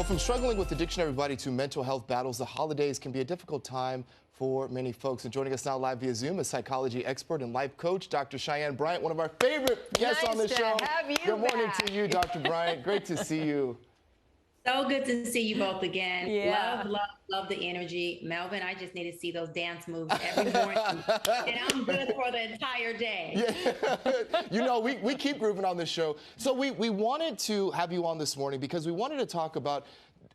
Well, from struggling with addiction, everybody, to mental health battles, the holidays can be a difficult time for many folks. And joining us now live via Zoom is psychology expert and life coach, Dr. Bryant, one of our favorite guests on the show. Have you Good morning back. to you, Dr. Bryant. Great to see you. So good to see you both again. Yeah. Love the energy. Melvin, I just need to see those dance moves every morning. And I'm good for the entire day. Yeah. You know, we keep grooving on this show. So we wanted to have you on this morning because we wanted to talk about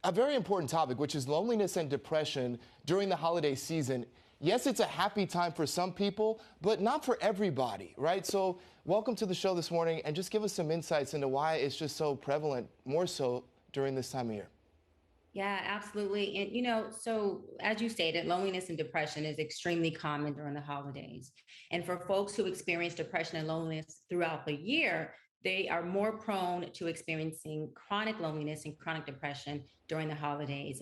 a very important topic, which is loneliness and depression during the holiday season. Yes, it's a happy time for some people, but not for everybody, right? So welcome to the show this morning, and just give us some insights into why it's just so prevalent, more so during this time of year. Yeah, absolutely. And, you know, so as you stated, loneliness and depression is extremely common during the holidays. And for folks who experience depression and loneliness throughout the year, they are more prone to experiencing chronic loneliness and chronic depression during the holidays.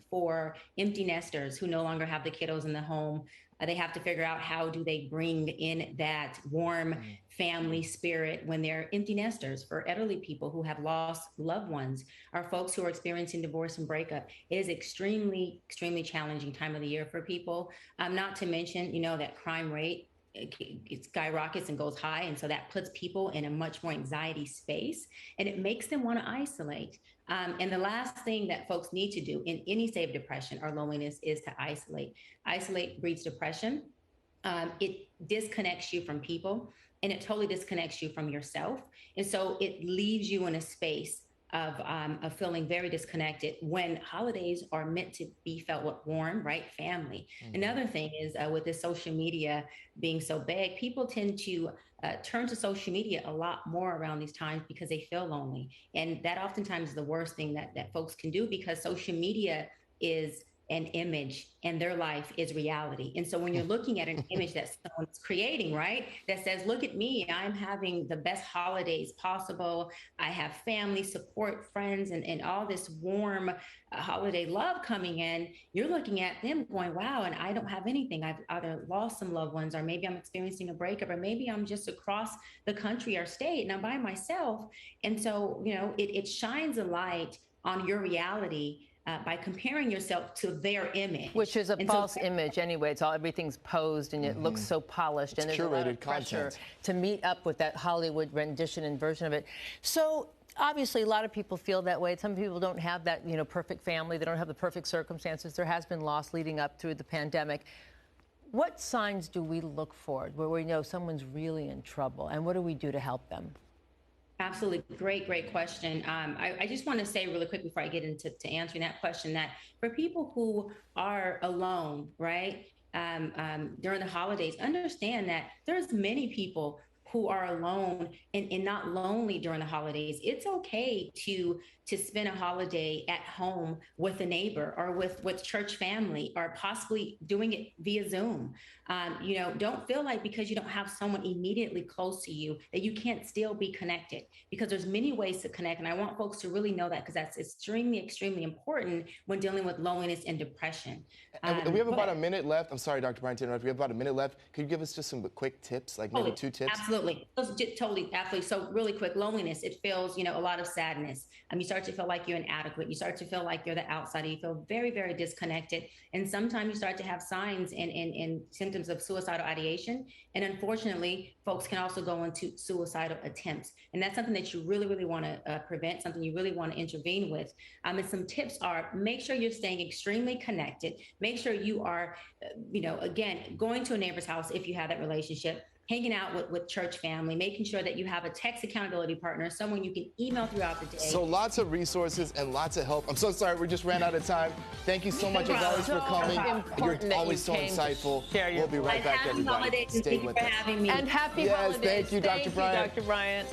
For empty nesters who no longer have the kiddos in the home, they have to figure out how do they bring in that warm family spirit when they're empty nesters. For elderly people who have lost loved ones, or folks who are experiencing divorce and breakup, it is extremely challenging time of the year for people. Not to mention, you know, that crime rate, it skyrockets and goes high. And so that puts people in a much more anxiety space, and it makes them want to isolate. And the last thing that folks need to do in any state of depression or loneliness is to isolate. Isolate breeds depression. It disconnects you from people, and it totally disconnects you from yourself. And so it leaves you in a space of feeling very disconnected when holidays are meant to be felt with warm, right? Family. Another thing is with this social media being so big, people tend to turn to social media a lot more around these times because they feel lonely. And that oftentimes is the worst thing that folks can do, because social media is an image and their life is reality. And so when you're looking at an image that someone's creating, right, that says, look at me, I'm having the best holidays possible. I have family support, friends, and all this warm holiday love coming in. You're looking at them going, wow, and I don't have anything. I've either lost some loved ones, or maybe I'm experiencing a breakup, or maybe I'm just across the country or state and I'm by myself. And so, you know, it shines a light on your reality by comparing yourself to their image, which is a false image anyway. It's all, everything's posed and it looks so polished, it's and there's a lot of pressure to meet up with that Hollywood rendition and version of it. So obviously a lot of people feel that way. Some people don't have that, you know, perfect family. They don't have the perfect circumstances. There has been loss leading up through the pandemic. What signs do we look for where we know someone's really in trouble, and what do we do to help them? Absolutely. Great question. I just want to say really quick before I get into answering that question, that for people who are alone, right, during the holidays, understand that there's many people who are alone and not lonely during the holidays. It's okay to spend a holiday at home with a neighbor or with church family, or possibly doing it via Zoom. You know, don't feel like because you don't have someone immediately close to you that you can't still be connected, because there's many ways to connect. And I want folks to really know that, because that's extremely important when dealing with loneliness and depression. And we have about a minute left. I'm sorry, Dr. Bryant, to interrupt. We have about a minute left. Could you give us just some quick tips, like maybe 2 tips? Absolutely. Absolutely. So really quick, loneliness, it feels, you know, a lot of sadness. You start to feel like you're inadequate. You start to feel like you're the outsider. You feel very disconnected. And sometimes you start to have signs and symptoms of suicidal ideation. And unfortunately, folks can also go into suicidal attempts. And that's something that you really want to prevent, something you really want to intervene with. And some tips are, make sure you're staying extremely connected. Make sure you are, you know, again, going to a neighbor's house if you have that relationship, hanging out with church family, making sure that you have a text accountability partner, someone you can email throughout the day. So lots of resources and lots of help. I'm so sorry, we just ran out of time. Thank you so much as always for coming. You're always so insightful. We'll be right back, everybody. Stay with us. And happy holidays. Thank you, Dr. Bryant. Dr. Bryant.